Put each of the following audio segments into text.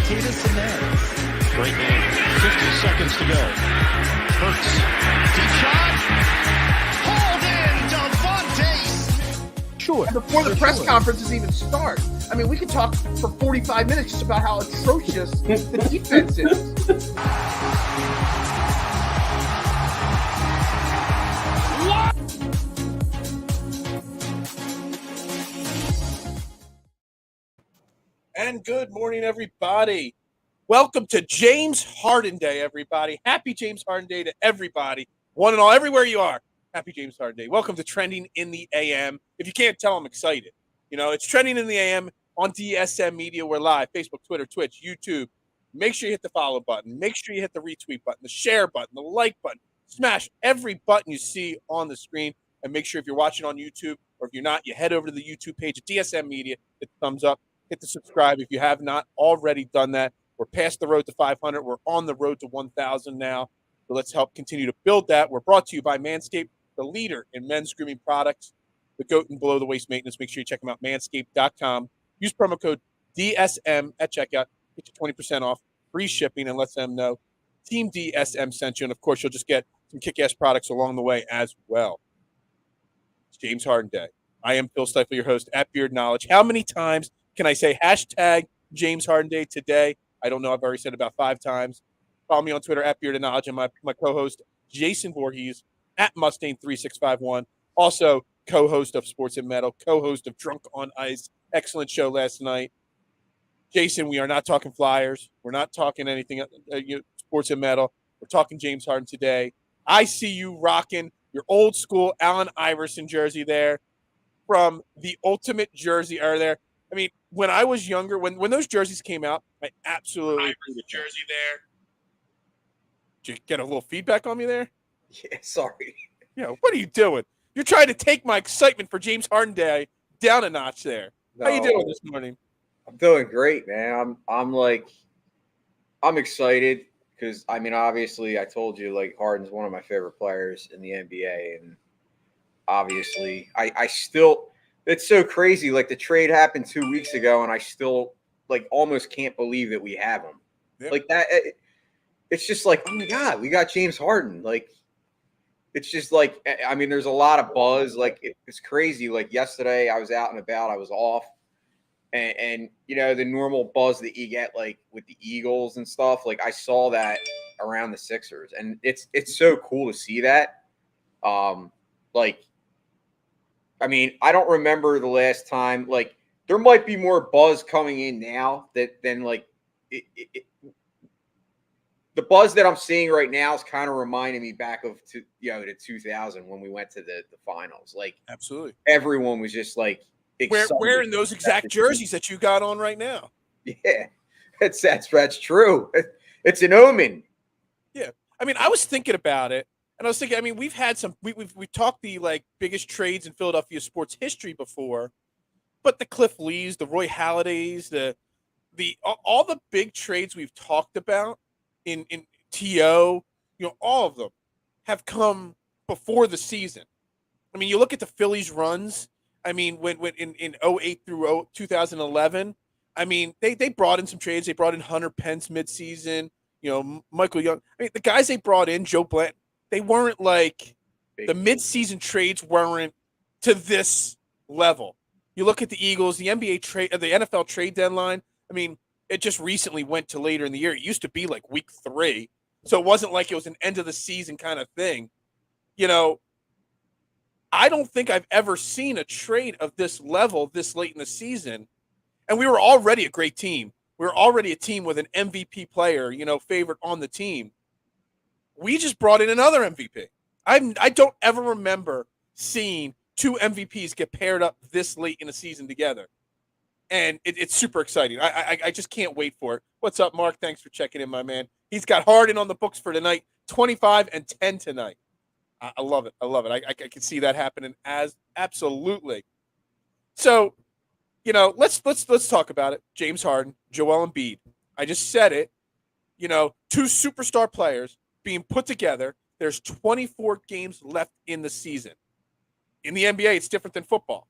Great game. 50 seconds to go. Hurts. Deep shot. Hold in, Devontae. Sure. Before the press conferences even start. I mean, we could talk for 45 minutes just about how atrocious the defense is. And good morning, everybody. Welcome to James Harden Day, everybody. Happy James Harden Day to everybody. One and all, everywhere you are. Happy James Harden Day. Welcome to Trending in the AM. If you can't tell, I'm excited. You know, it's Trending in the AM on DSM Media. We're live. Facebook, Twitter, Twitch, YouTube. Make sure you hit the follow button. Make sure you hit the retweet button, the share button, the like button. Smash every button you see on the screen. And make sure if you're watching on YouTube or if you're not, you head over to the YouTube page at DSM Media. Hit the thumbs up. Hit the subscribe if you have not already done that. We're past the road to 500. We're on the road to 1,000 now. So let's help continue to build that. We're brought to you by Manscaped, the leader in men's grooming products, the GOAT and below the waist maintenance. Make sure you check them out, manscaped.com. Use promo code DSM at checkout. Get you 20% off, free shipping, and let them know Team DSM sent you. And, of course, you'll just get some kick-ass products along the way as well. It's James Harden Day. I am Phil Stifle, your host at Beard Knowledge. How many times can I say hashtag James Harden Day today? I don't know. I've already said it about 5 times. Follow me on Twitter at Beard Knowledge and my co-host, Jason Voorhees, at Mustang3651. Also, co-host of Sports and Metal, co-host of Drunk on Ice. Excellent show last night. Jason, we are not talking Flyers. We're not talking anything Sports and Metal. We're talking James Harden today. I see you rocking your old school Allen Iverson jersey there from the Ultimate Jersey era there. I mean, when I was younger, when those jerseys came out, I absolutely the jersey there. Did you get a little feedback on me there? Yeah, sorry. Yeah, what are you doing? You're trying to take my excitement for James Harden Day down a notch there. No, how you doing this morning? I'm doing great, man. I'm excited because I mean, obviously, I told you like Harden's one of my favorite players in the NBA, and obviously, I still. It's so crazy. Like the trade happened 2 weeks ago, and I still like almost can't believe that we have him. Yep. Like that. It's just like, oh my God, we got James Harden. Like, it's just like, I mean, there's a lot of buzz. Like it's crazy. Like yesterday, I was out and about. I was off, and you know the normal buzz that you get like with the Eagles and stuff. Like I saw that around the Sixers, and it's so cool to see that. Like. I mean, I don't remember the last time. Like, there might be more buzz coming in now than like the buzz that I'm seeing right now is kind of reminding me back of to 2000 when we went to the finals. Like, absolutely, everyone was just like wearing those exact jerseys that you got on right now. Yeah, that's true. It's an omen. Yeah, I mean, I was thinking about it. And I was thinking, I mean, we've had some, we've talked the like biggest trades in Philadelphia sports history before, but the Cliff Lees, the Roy Halladay's, all the big trades we've talked about in TO, all of them have come before the season. I mean, you look at the Phillies runs. I mean, when in 08 through 2011, I mean, they brought in some trades. They brought in Hunter Pence midseason, Michael Young. I mean, the guys they brought in, Joe Blanton. They weren't like the midseason trades weren't to this level. You look at the Eagles, the NBA trade, the NFL trade deadline. I mean, it just recently went to later in the year. It used to be like week 3, so it wasn't like it was an end of the season kind of thing. I don't think I've ever seen a trade of this level this late in the season, and we were already a great team. We were already a team with an MVP player, favorite on the team. We just brought in another MVP. I don't ever remember seeing 2 MVPs get paired up this late in the season together. And it's super exciting. I just can't wait for it. What's up, Mark? Thanks for checking in, my man. He's got Harden on the books for tonight, 25 and 10 tonight. I love it. I love it. I can see that happening as absolutely. So, let's talk about it. James Harden, Joel Embiid. I just said it. 2 superstar players being put together. There's 24 games left in the season. In the NBA, it's different than football.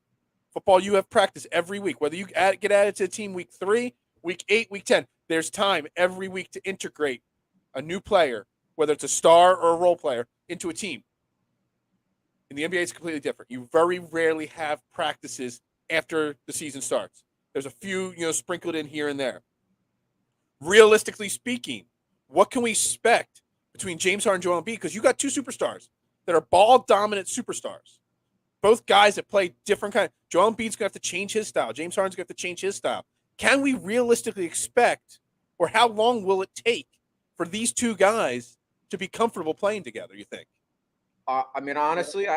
Football, you have practice every week. Whether you get added to the team week 3 week 8, week 10. There's time every week to integrate a new player, whether it's a star or a role player, into a team. In the NBA, it's completely different. You very rarely have practices after the season starts. There's a few, sprinkled in here and there. Realistically speaking, what can we expect between James Harden and Joel Embiid? Because you got two superstars that are ball-dominant superstars. Both guys that play different kind. Joel Embiid's going to have to change his style. James Harden's going to have to change his style. Can we realistically expect, or how long will it take for these two guys to be comfortable playing together, you think? Honestly,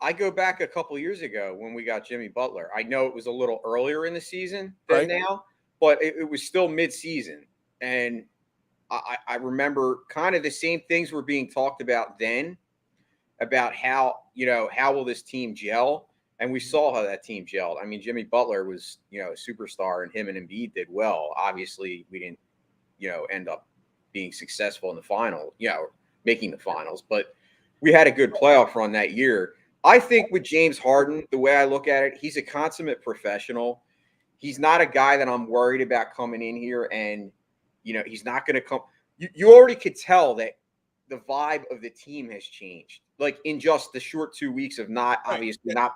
I go back a couple years ago when we got Jimmy Butler. I know it was a little earlier in the season than now, but it was still mid-season. And I remember kind of the same things were being talked about then, about how will this team gel? And we saw how that team gelled. I mean, Jimmy Butler was, a superstar, and him and Embiid did well. Obviously, we didn't, end up being successful in the final, making the finals, but we had a good playoff run that year. I think with James Harden, the way I look at it, he's a consummate professional. He's not a guy that I'm worried about coming in here and, he's not going to come. You already could tell that the vibe of the team has changed. Like in just the short 2 weeks of not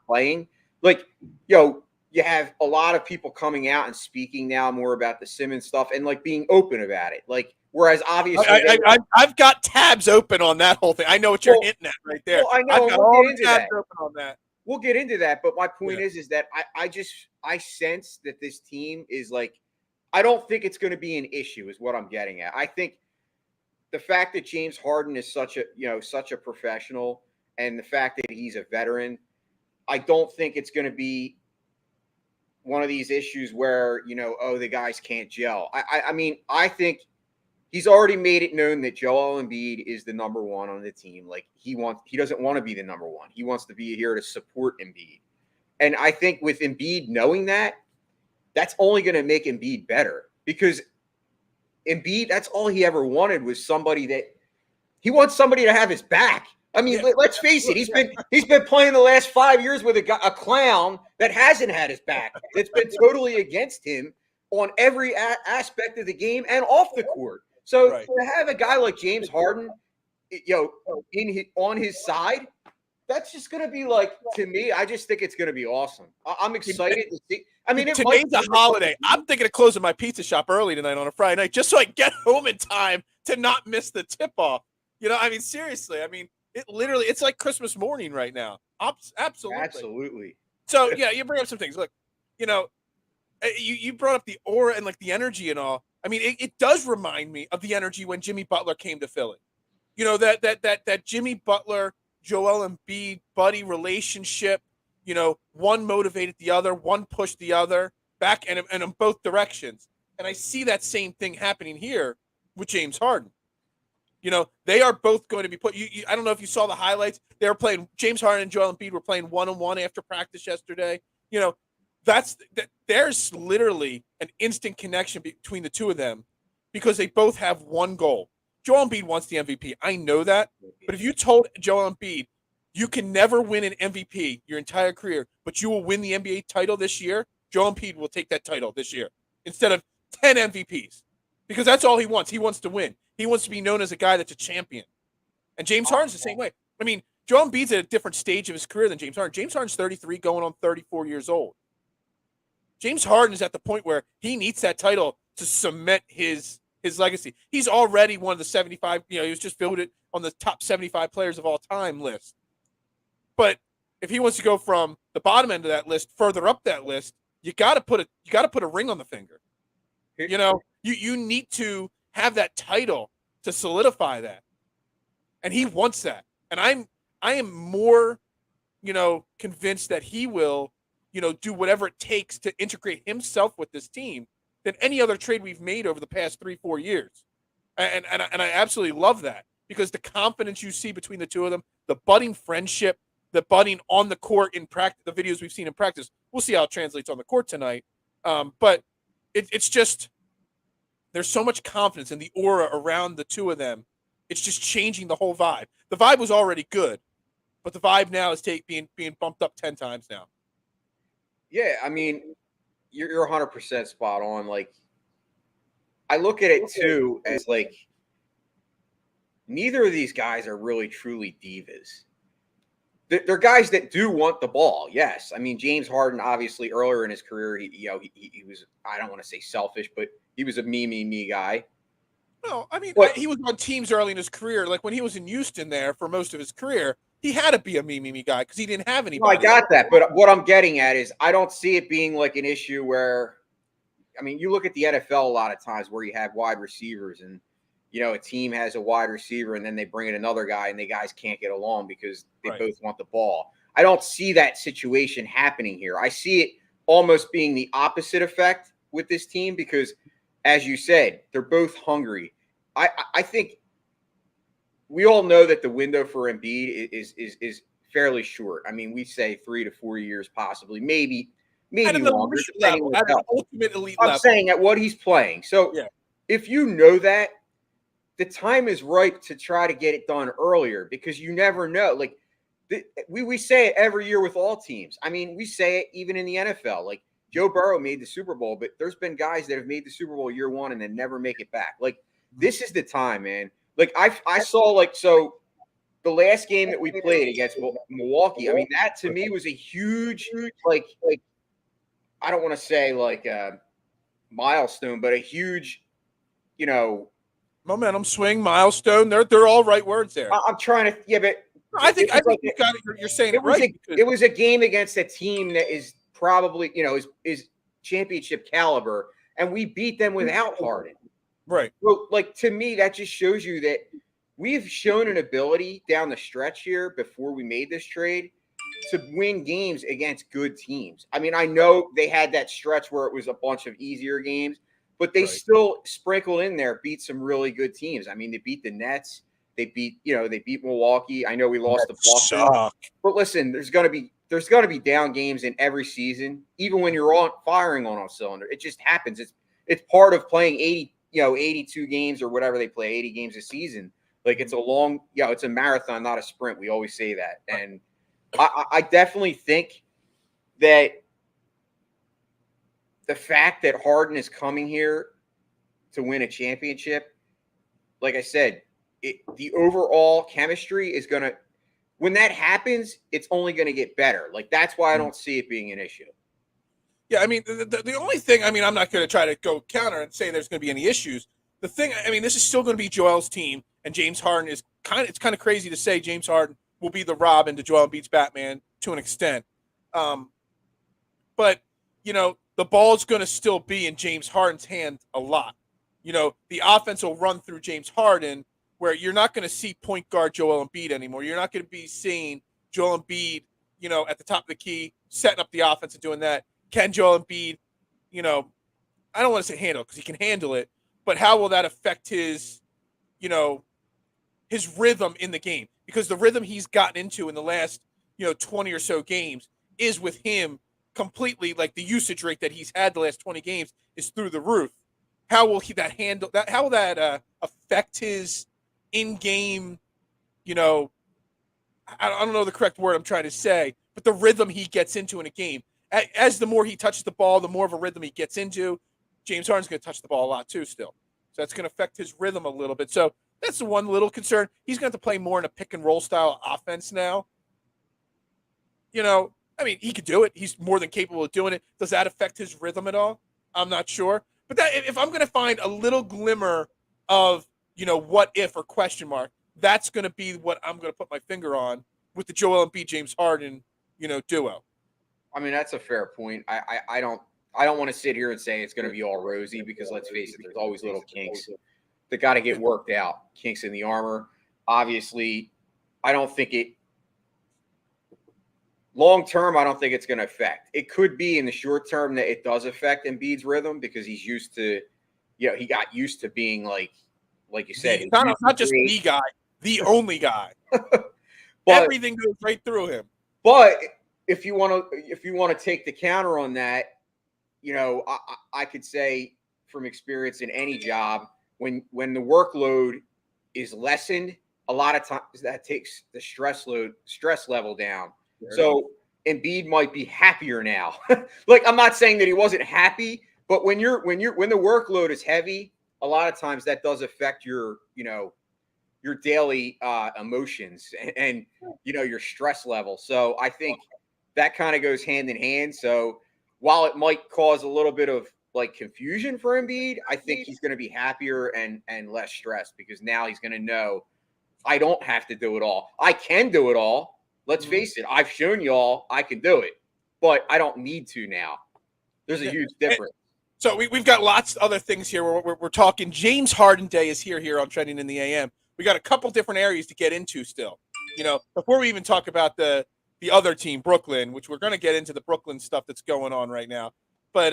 playing. Like, you have a lot of people coming out and speaking now more about the Simmons stuff and like being open about it. Like, whereas obviously I've got tabs open on that whole thing. I know what you're hitting at right there. Well, I know. I've got all the tabs open on that. We'll get into that. But my point is that I sense that this team is like, I don't think it's going to be an issue is what I'm getting at. I think the fact that James Harden is such a professional, and the fact that he's a veteran, I don't think it's going to be one of these issues where, the guys can't gel. I think he's already made it known that Joel Embiid is the number one on the team. Like he doesn't want to be the number one. He wants to be here to support Embiid. And I think with Embiid knowing that, that's only going to make Embiid better, because Embiid, that's all he ever wanted was somebody to have his back. I mean, let's face it. He's been playing the last 5 years with a clown that hasn't had his back. It's been totally against him on every aspect of the game and off the court. So to have a guy like James Harden, on his side, that's just going to be like, to me, I just think it's going to be awesome. I'm excited to see. I mean, today's a holiday. I'm thinking of closing my pizza shop early tonight on a Friday night just so I get home in time to not miss the tip-off. Seriously. It's like Christmas morning right now. Absolutely. So, you bring up some things. Look, you brought up the aura and like the energy and all. It does remind me of the energy when Jimmy Butler came to Philly. That Jimmy Butler, Joel Embiid buddy relationship. One motivated the other, one pushed the other back and in both directions. And I see that same thing happening here with James Harden. They are both going to be put. I don't know if you saw the highlights. They were playing. James Harden and Joel Embiid were playing one-on-one after practice yesterday. There's literally an instant connection between the two of them because they both have one goal. Joel Embiid wants the MVP. I know that. But if you told Joel Embiid, you can never win an MVP your entire career, but you will win the NBA title this year, Joel Embiid will take that title this year instead of 10 MVPs because that's all he wants. He wants to win. He wants to be known as a guy that's a champion. And James Harden's the same way. Joel Embiid's at a different stage of his career than James Harden. James Harden's 33 going on 34 years old. James Harden is at the point where he needs that title to cement his legacy. He's already one of the 75, he was just voted on the top 75 players of all time list. But if he wants to go from the bottom end of that list further up that list, you got to put a ring on the finger. You need to have that title to solidify that. And he wants that. And I am more, convinced that he will, do whatever it takes to integrate himself with this team than any other trade we've made over the past 3-4 years. And I absolutely love that because the confidence you see between the two of them, the budding friendship, the budding on the court in practice, the videos we've seen in practice, we'll see how it translates on the court tonight. But it's just, there's so much confidence in the aura around the two of them. It's just changing the whole vibe. The vibe was already good, but the vibe now is being bumped up 10 times now. Yeah, you're 100% spot on. Like, I look at it too as like neither of these guys are really truly divas. They're guys that do want the ball. Yes. I mean, James Harden, obviously earlier in his career, he was, I don't want to say selfish, but he was a me guy. No, I mean, But he was on teams early in his career. Like when he was in Houston there for most of his career, he had to be a me guy because he didn't have no, anybody. I got that. But what I'm getting at is I don't see it being like an issue where, I mean, you look at the NFL a lot of times where you have wide receivers and, a team has a wide receiver and then they bring in another guy and the guys can't get along because they both want the ball. I don't see that situation happening here. I see it almost being the opposite effect with this team because, as you said, they're both hungry. I think we all know that the window for Embiid is fairly short. I mean, we say 3 to 4 years, possibly, maybe At an longer. elite level, at an ultimate elite I'm level. saying at what he's playing. So if you know that, the time is ripe to try to get it done earlier because you never know. Like we say it every year with all teams. I mean, we say it even in the NFL. Like Joe Burrow made the Super Bowl, but there's been guys that have made the Super Bowl year one and then never make it back. Like this is the time, man. Like I saw the last game that we played against Milwaukee. I mean, that to me was a huge like I don't want to say like a milestone, but a huge, momentum swing, milestone. They're all right words there. I'm trying to, but I think you got it. You're saying it right. It was a game against a team that is probably, is championship caliber, and we beat them without Harden. Right. Well, like to me, that just shows you that we've shown an ability down the stretch here before we made this trade to win games against good teams. I mean, I know they had that stretch where it was a bunch of easier games, but they still sprinkled in there, beat some really good teams. I mean, they beat the Nets. They beat Milwaukee. I know we lost to Boston. But listen, there's gonna be down games in every season, even when you're firing on a cylinder. It just happens. It's part of playing 82 games or whatever they play, 80 games a season. Like it's it's a marathon, not a sprint. We always say that. And I definitely think that the fact that Harden is coming here to win a championship, like I said, the overall chemistry is going to – when that happens, it's only going to get better. Like that's why I don't see it being an issue. Yeah, I mean, the only thing – I mean, I'm not going to try to go counter and say there's going to be any issues. The thing – I mean, this is still going to be Joel's team, and James Harden is it's kind of crazy to say James Harden will be the Robin to Joel Embiid's Batman to an extent. But, the ball's going to still be in James Harden's hand a lot. The offense will run through James Harden where you're not going to see point guard Joel Embiid anymore. You're not going to be seeing Joel Embiid, at the top of the key, setting up the offense and doing that. Can Joel Embiid, I don't want to say handle because he can handle it, but how will that affect his rhythm in the game? Because the rhythm he's gotten into in the last, 20 or so games is with him completely, like the usage rate that he's had the last 20 games is through the roof. How will how will that affect his in-game, I don't know the correct word I'm trying to say, but the rhythm he gets into in a game. As the more he touches the ball, the more of a rhythm he gets into. James Harden's going to touch the ball a lot too still. So that's going to affect his rhythm a little bit. So that's the one little concern. He's going to have to play more in a pick and roll style offense now. I mean, he could do it. He's more than capable of doing it. Does that affect his rhythm at all? I'm not sure. But if I'm going to find a little glimmer of, what if or question mark, that's going to be what I'm going to put my finger on with the Joel Embiid, James Harden, duo. I mean, that's a fair point. I don't want to sit here and say it's going to be all rosy because let's face it, there's always little kinks that got to get worked out. Kinks in the armor. Obviously, I don't think it long term, I don't think it's going to affect. It could be in the short term that it does affect Embiid's rhythm because he's used to, he got used to being like you said, not just the guy, the only guy. But everything goes right through him. But if you want to take the counter on that, I could say from experience in any job, when the workload is lessened, a lot of times that takes the stress level down. So Embiid might be happier now. Like I'm not saying that he wasn't happy, but when the workload is heavy, a lot of times that does affect your, your daily emotions and your stress level. So I think that kind of goes hand in hand. So while it might cause a little bit of like confusion for Embiid, I think he's going to be happier and less stressed because now he's going to know I don't have to do it all. I can do it all. Let's face it. I've shown y'all I can do it, but I don't need to now. There's a huge difference. So we've got lots of other things here. We're talking James Harden Day is here on Trending in the AM. We got a couple different areas to get into still. Before we even talk about the other team, Brooklyn, which we're going to get into the Brooklyn stuff that's going on right now. But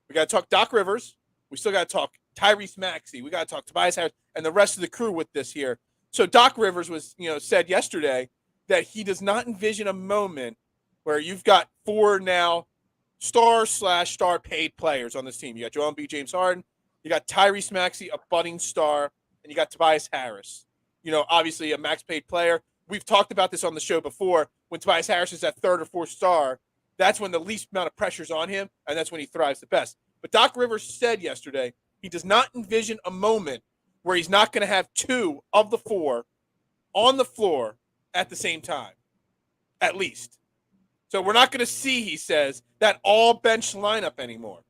we got to talk Doc Rivers. We still got to talk Tyrese Maxey. We got to talk Tobias Harris and the rest of the crew with this here. So Doc Rivers was, said yesterday that he does not envision a moment where you've got 4 now star paid players on this team. You got Joel Embiid, James Harden, you got Tyrese Maxey, a budding star, and you got Tobias Harris. Obviously a max paid player. We've talked about this on the show before. When Tobias Harris is that 3rd or 4th star, that's when the least amount of pressure's on him, and that's when he thrives the best. But Doc Rivers said yesterday he does not envision a moment where he's not going to have 2 of the 4 on the floor at the same time, at least. So we're not going to see, he says, that all bench lineup anymore.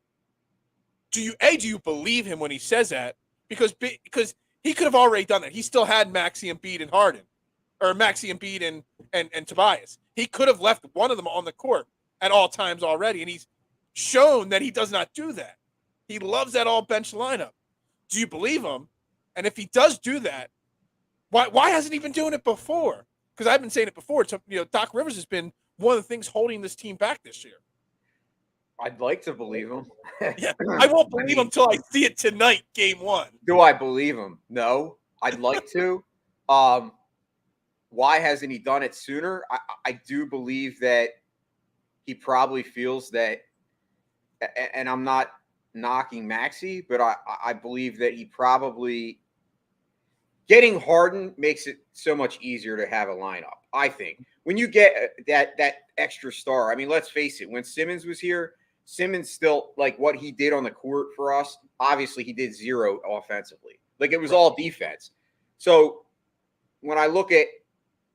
Do you believe him when he says that? Because he could have already done that. He still had Maxey, Embiid, and Harden, or Maxey, Embiid, and Tobias. He could have left one of them on the court at all times already, and he's shown that he does not do that. He loves that all bench lineup. Do you believe him? And if he does do that, why hasn't he been doing it before? Because I've been saying it before. Doc Rivers has been one of the things holding this team back this year. I'd like to believe him. Yeah, I won't believe him until I see it tonight, game 1. Do I believe him? No. I'd like to. Why hasn't he done it sooner? I do believe that he probably feels that, and I'm not knocking Maxey, but I believe that he probably getting Harden makes it so much easier to have a lineup. I think when you get that extra star, I mean, let's face it, when Simmons was here, Simmons still, like what he did on the court for us, obviously he did 0 offensively. Like it was all defense. So when I look at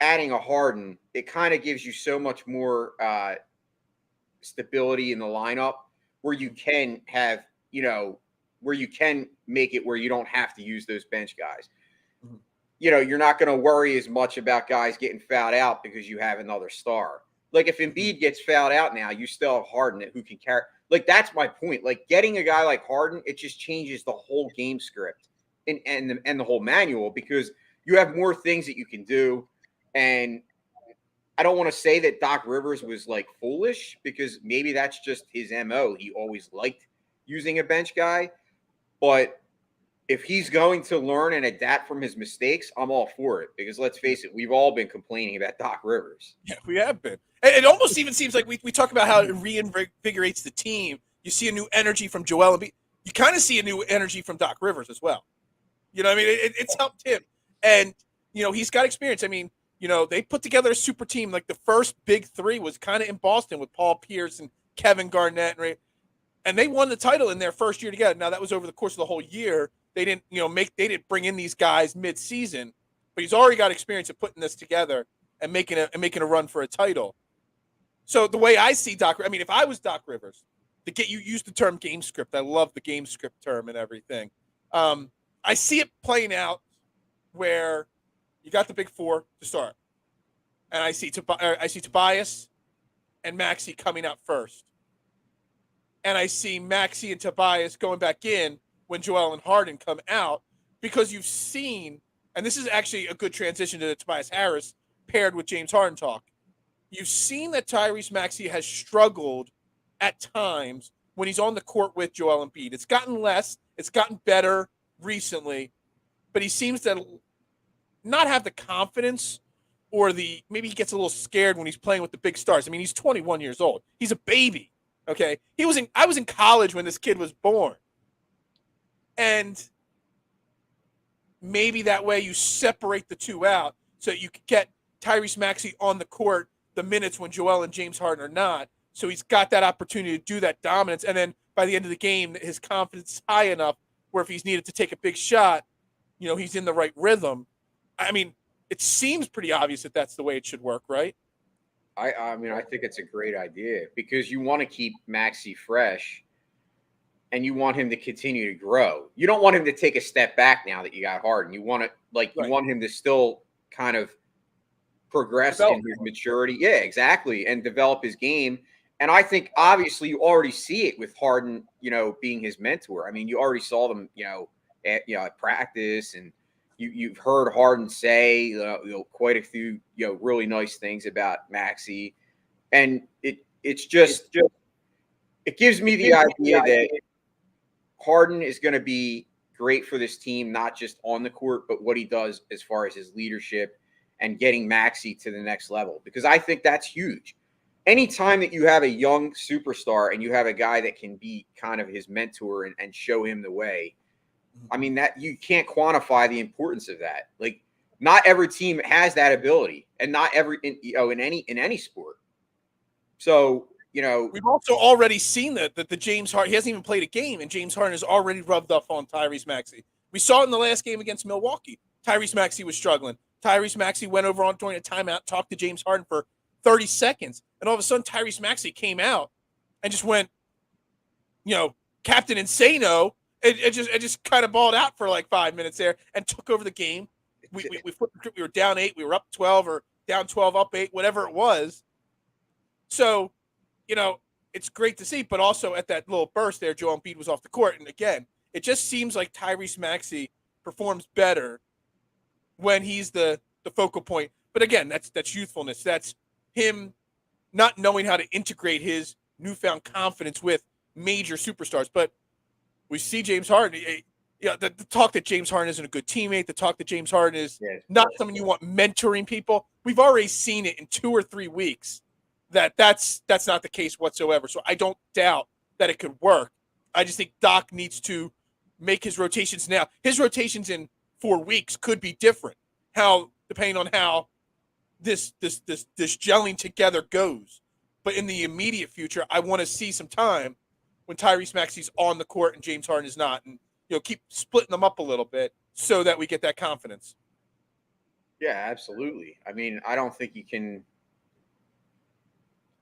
adding a Harden, it kind of gives you so much more stability in the lineup where you can have, where you can make it where you don't have to use those bench guys. Mm-hmm. You're not going to worry as much about guys getting fouled out because you have another star. Like if Embiid gets fouled out now, you still have Harden who can carry. Like that's my point. Like getting a guy like Harden, it just changes the whole game script and the whole manual because you have more things that you can do. And I don't want to say that Doc Rivers was like foolish because maybe that's just his MO. He always liked using a bench guy. But if he's going to learn and adapt from his mistakes, I'm all for it. Because let's face it, we've all been complaining about Doc Rivers. Yeah, we have been. It almost even seems like we talk about how it reinvigorates the team. You see a new energy from Joel Embiid. You kind of see a new energy from Doc Rivers as well. It's helped him. And, he's got experience. I mean, they put together a super team. Like the first big 3 was kind of in Boston with Paul Pierce and Kevin Garnett. And they won the title in their first year together. Now, that was over the course of the whole year. They didn't, they didn't bring in these guys mid-season. But he's already got experience of putting this together and making a run for a title. So the way I see if I was Doc Rivers, you use the term game script. I love the game script term and everything. I see it playing out where you got the big 4 to start. And I see Tobias and Maxey coming out first. And I see Maxey and Tobias going back in when Joel and Harden come out because you've seen, and this is actually a good transition to the Tobias Harris paired with James Harden talk. You've seen that Tyrese Maxey has struggled at times when he's on the court with Joel Embiid. It's gotten less. It's gotten better recently. But he seems to not have the confidence or maybe he gets a little scared when he's playing with the big stars. I mean, he's 21 years old. He's a baby, okay? I was in college when this kid was born. And maybe that way you separate the 2 out so you can get Tyrese Maxey on the court the minutes when Joel and James Harden are not. So he's got that opportunity to do that dominance. And then by the end of the game, his confidence is high enough where if he's needed to take a big shot, he's in the right rhythm. I mean, it seems pretty obvious that that's the way it should work, right? I mean, I think it's a great idea because you want to keep Maxey fresh and you want him to continue to grow. You don't want him to take a step back now that you got Harden. You want you want him to still kind of progress in his maturity. Yeah, exactly. And develop his game. And I think obviously you already see it with Harden, being his mentor. I mean, you already saw them, at practice, and you've heard Harden say quite a few really nice things about Maxey, and it gives me the idea that Harden is going to be great for this team, not just on the court, but what he does as far as his leadership and getting Maxey to the next level, because I think that's huge. Anytime that you have a young superstar and you have a guy that can be kind of his mentor and show him the way, I mean, that you can't quantify the importance of that. Like, not every team has that ability, and not every in any sport. So, we've also already seen that the James Harden, he hasn't even played a game, and James Harden has already rubbed off on Tyrese Maxey. We saw it in the last game against Milwaukee. Tyrese Maxey was struggling. Tyrese Maxey went over on during a timeout, talked to James Harden for 30 seconds, and all of a sudden Tyrese Maxey came out and just went, Captain Insano. It just kind of balled out for like 5 minutes there and took over the game. We were down 8, we were up 12 or down 12, up 8, whatever it was. So, it's great to see, but also at that little burst there, Joel Embiid was off the court. And again, it just seems like Tyrese Maxey performs better when he's the focal point. But again, that's youthfulness. That's him not knowing how to integrate his newfound confidence with major superstars. But we see James Harden. The talk that James Harden isn't a good teammate, the talk that James Harden is not someone you want mentoring people. We've already seen it in 2 or 3 weeks that's not the case whatsoever. So I don't doubt that it could work. I just think Doc needs to make his rotations now. His rotations in 4 weeks could be different. Depending on how this gelling together goes. But in the immediate future, I want to see some time when Tyrese Maxey's on the court and James Harden is not, and keep splitting them up a little bit so that we get that confidence. Yeah, absolutely. I mean, I don't think you can.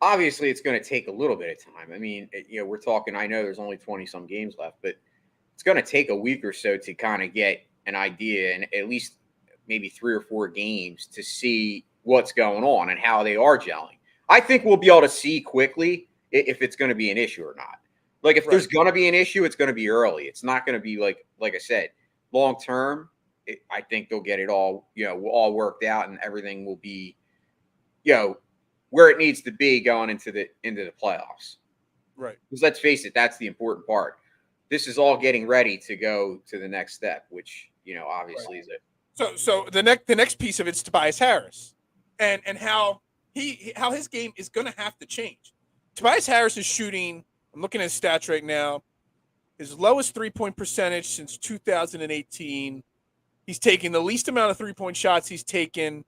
Obviously, it's going to take a little bit of time. I mean, we're talking. I know there's only 20 some games left, but it's going to take a week or so to kind of get an idea, and at least maybe 3 or 4 games to see what's going on and how they are gelling. I think we'll be able to see quickly if it's going to be an issue or not. Like, if there's going to be an issue, it's going to be early. It's not going to be like I said, long term. I think they'll get it all, all worked out, and everything will be, where it needs to be going into the playoffs. Right. Because let's face it, that's the important part. This is all getting ready to go to the next step, which, obviously is it. So the next piece of it's Tobias Harris, and how his game is going to have to change. Tobias Harris is shooting. I'm looking at his stats right now. His lowest 3-point percentage since 2018. He's taking the least amount of 3-point shots he's taken.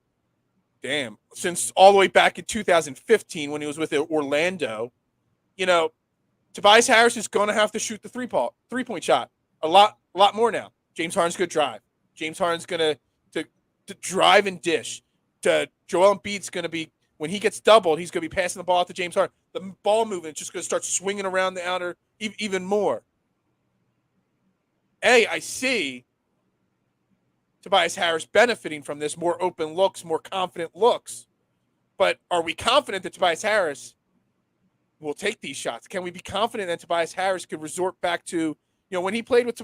Since all the way back in 2015 when he was with Orlando. Tobias Harris is going to have to shoot the 3-point shot a lot more now. James Harden's going to drive. James Harden's going to drive and dish. Joel Embiid's going to be, when he gets doubled, he's going to be passing the ball out to James Harden. The ball movement is just going to start swinging around the outer even more. I see Tobias Harris benefiting from this, more open looks, more confident looks. But are we confident that Tobias Harris will take these shots? Can we be confident that Tobias Harris could resort back to, when he played with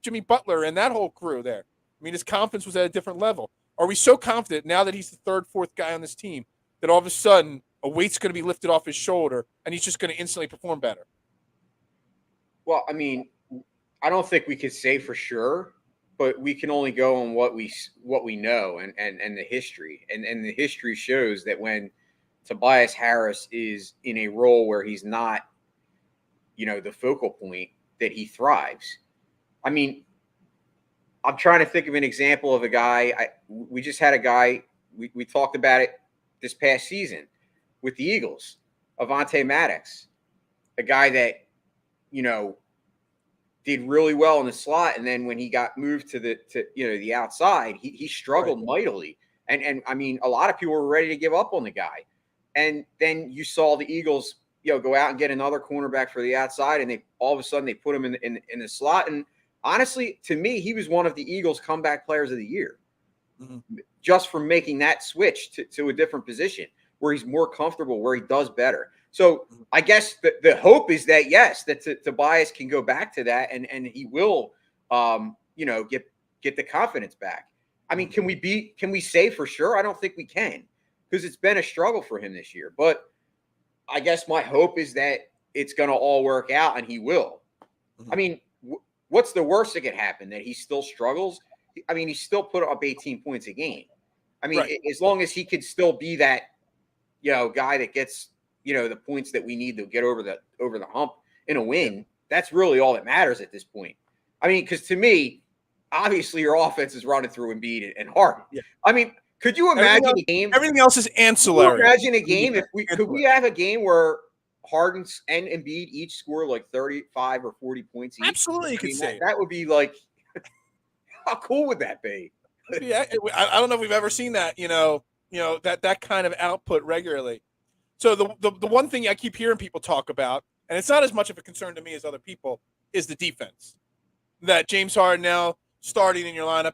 Jimmy Butler and that whole crew there? I mean, his confidence was at a different level. Are we so confident now that he's the 3rd, 4th guy on this team that all of a sudden a weight's going to be lifted off his shoulder and he's just going to instantly perform better? Well, I mean, I don't think we could say for sure, but we can only go on what we know and the history. And the history shows that when Tobias Harris is in a role where he's not, the focal point, that he thrives. I mean, I'm trying to think of an example of a guy. We just had a guy, we talked about it this past season with the Eagles, Avonte Maddox, a guy that, did really well in the slot, and then when he got moved to the outside, he struggled mightily. And I mean, a lot of people were ready to give up on the guy. And then you saw the Eagles, go out and get another cornerback for the outside, and they all of a sudden they put him in the slot. And honestly, to me, he was one of the Eagles' comeback players of the year, just from making that switch to a different position where he's more comfortable, where he does better. So I guess the hope is that, yes, that Tobias can go back to that, and he will, get the confidence back. I mean, can we say for sure? I don't think we can, because it's been a struggle for him this year. But I guess my hope is that it's going to all work out, and he will. I mean, what's the worst that could happen? That he still struggles? I mean, he still put up 18 points a game. I mean, as long as he could still be that, guy that gets, the points that we need to get over the hump in a win, that's really all that matters at this point. I mean, because to me, obviously your offense is running through Embiid and Harden. Yeah. I mean, could you imagine a game? Everything else is ancillary. Imagine a game could we have a game where Harden and Embiid each score like 35 or 40 points each? Absolutely, you could say that would be like, how cool would that be? Yeah, I don't know if we've ever seen that. That kind of output regularly. So the one thing I keep hearing people talk about, and it's not as much of a concern to me as other people, is the defense. That James Harden now starting in your lineup,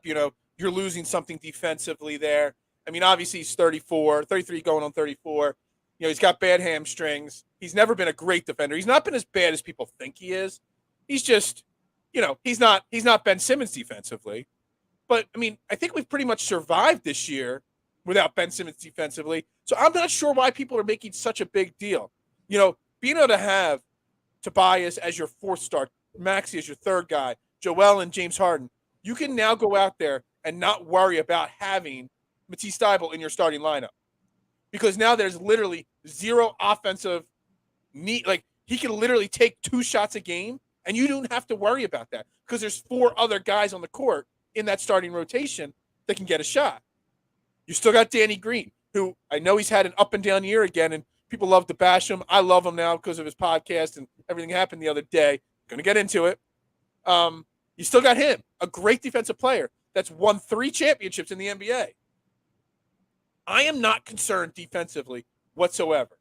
you're losing something defensively there. I mean, obviously he's 33 going on 34. He's got bad hamstrings. He's never been a great defender. He's not been as bad as people think he is. He's just, he's not Ben Simmons defensively. But I mean, I think we've pretty much survived this year without Ben Simmons defensively. So I'm not sure why people are making such a big deal. Being able to have Tobias as your fourth star, Maxey as your third guy, Joel and James Harden, you can now go out there and not worry about having Matisse Thybulle in your starting lineup, because now there's literally zero offensive need. Like, he can literally take 2 shots a game, and you don't have to worry about that because there's 4 other guys on the court in that starting rotation that can get a shot. You still got Danny Green, who I know he's had an up and down year again, and people love to bash him. I love him now because of his podcast and everything happened the other day. Going to get into it. You still got him, a great defensive player that's won 3 championships in the NBA. I am not concerned defensively whatsoever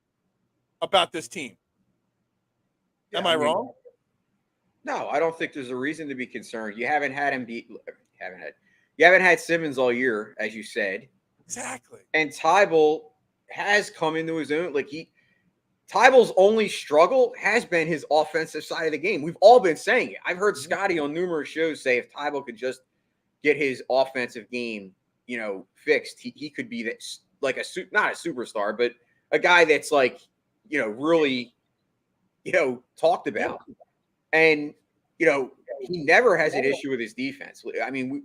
about this team. Am I wrong? No, I don't think there's a reason to be concerned. You haven't had you haven't had Simmons all year, as you said. Exactly. And Thybulle has come into his own. Tybulle's only struggle has been his offensive side of the game. We've all been saying it. I've heard Scotty on numerous shows say if Thybulle could just get his offensive game, fixed, he could be this, like not a superstar, but a guy that's really, talked about. And, he never has an issue with his defense. I mean,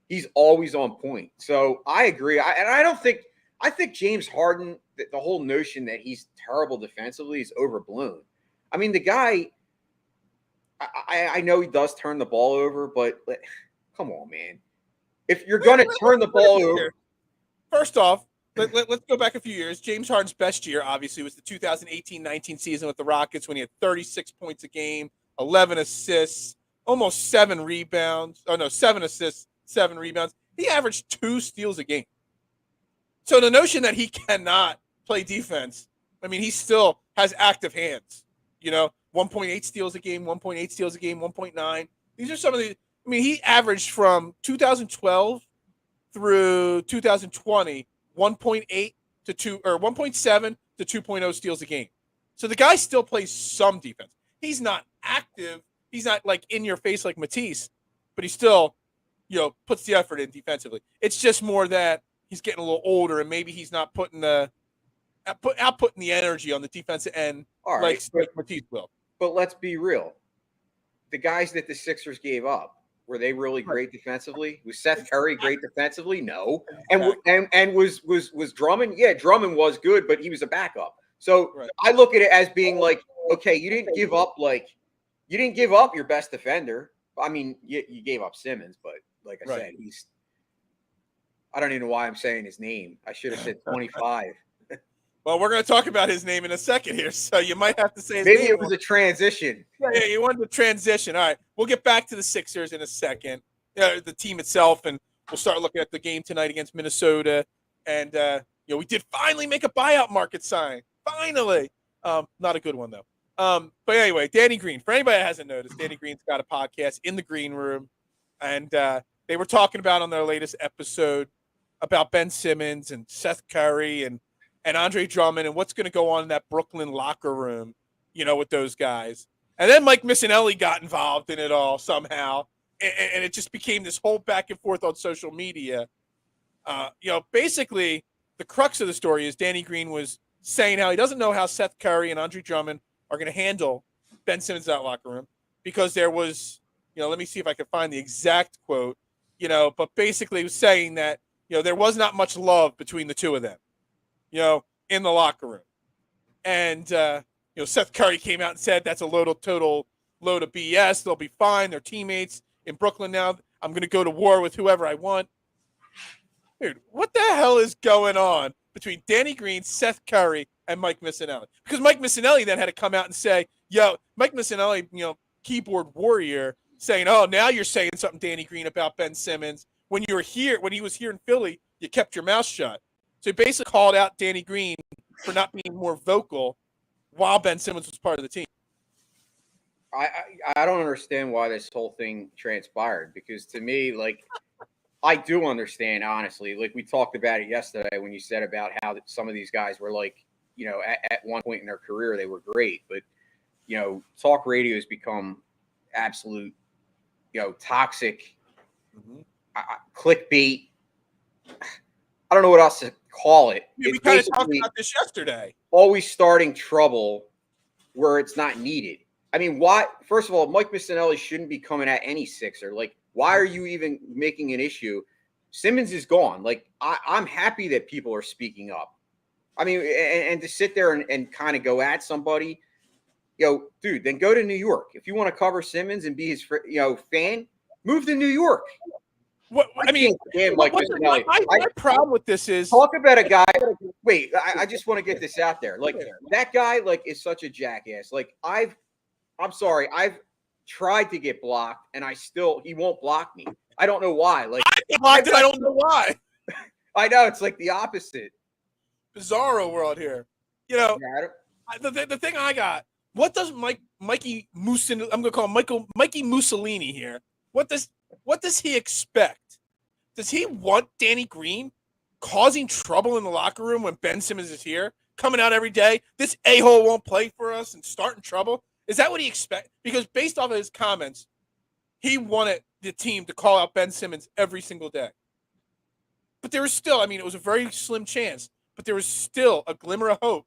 he's always on point. So I agree. I think James Harden, the whole notion that he's terrible defensively is overblown. I mean, the guy, I know he does turn the ball over, but come on, man. If you're going to turn the ball over. First off, let's go back a few years. James Harden's best year, obviously, was the 2018-19 season with the Rockets when he had 36 points a game, 11 assists, almost 7 rebounds. Oh, no, 7 assists, 7 rebounds. He averaged 2 steals a game. So the notion that he cannot play defense, I mean, he still has active hands. 1.8 steals a game, 1.8 steals a game, 1.9. These are some of the – I mean, he averaged from 2012 through 2020 1.8 to 2 or 1.7 to 2.0 steals a game. So the guy still plays some defense. He's not active. He's not in your face like Matisse, but he still, puts the effort in defensively. It's just more that he's getting a little older and maybe he's not putting outputting the energy on the defensive end like Matisse will. But let's be real. The guys that the Sixers gave up, were they really great defensively? Was Seth Curry great defensively? No. And was Drummond? Yeah, Drummond was good, but he was a backup. So I look at it as being okay, you didn't give up your best defender. I mean, you gave up Simmons, but like I said, I don't even know why I'm saying his name. I should have said 25. Well, we're going to talk about his name in a second here, so you might have to say his name. Maybe it was a transition. Yeah, you wanted to transition. All right. we'll get back to the Sixers in a second, the team itself, and we'll start looking at the game tonight against Minnesota. And, we did finally make a buyout market sign. Finally. Not a good one, though. But anyway, Danny Green. For anybody that hasn't noticed, Danny Green's got a podcast, In the Green Room. And they were talking about on their latest episode about Ben Simmons and Seth Curry and Andre Drummond and what's going to go on in that Brooklyn locker room, with those guys. And then Mike Missinelli got involved in it all somehow. And it just became this whole back and forth on social media. Basically, the crux of the story is Danny Green was saying how he doesn't know how Seth Curry and Andre Drummond are going to handle Ben Simmons in that locker room because there was, let me see if I can find the exact quote, but basically he was saying that, there was not much love between the two of them, in the locker room. And, Seth Curry came out and said that's a total load of BS. They'll be fine. They're teammates in Brooklyn now. I'm going to go to war with whoever I want. Dude, what the hell is going on between Danny Green, Seth Curry, and Mike Missinelli? Because Mike Missinelli then had to come out and say, Mike Missinelli, keyboard warrior, saying, oh, now you're saying something, Danny Green, about Ben Simmons. When he was here in Philly, you kept your mouth shut. So he basically called out Danny Green for not being more vocal while Ben Simmons was part of the team. I don't understand why this whole thing transpired, because to me, I do understand, honestly. Like, we talked about it yesterday when you said about how some of these guys were at one point in their career, they were great. But, talk radio has become absolute, toxic, clickbait. I don't know what else to call it. Yeah, we kind of talked about this yesterday. Always starting trouble where it's not needed. I mean, why? First of all, Mike Missinelli shouldn't be coming at any Sixer. Why are you even making an issue? Simmons is gone. I'm happy that people are speaking up. I mean, and to sit there and kind of go at somebody, dude, then go to New York. If you want to cover Simmons and be his, fan, move to New York. My problem with this is talk about a guy. Wait, I just want to get this out there. That guy, is such a jackass. I'm sorry, I've tried to get blocked, and he won't block me. I don't know why. I get blocked, and I don't know why. I know, it's the opposite. Bizarro world here. The thing I got. What does Mikey Mussolini? I'm going to call him Mikey Mussolini here. What does he expect? Does he want Danny Green causing trouble in the locker room when Ben Simmons is here, coming out every day? This a-hole won't play for us and starting trouble. Is that what he expects? Because based off of his comments, he wanted the team to call out Ben Simmons every single day. But there was still, it was a very slim chance, but there was still a glimmer of hope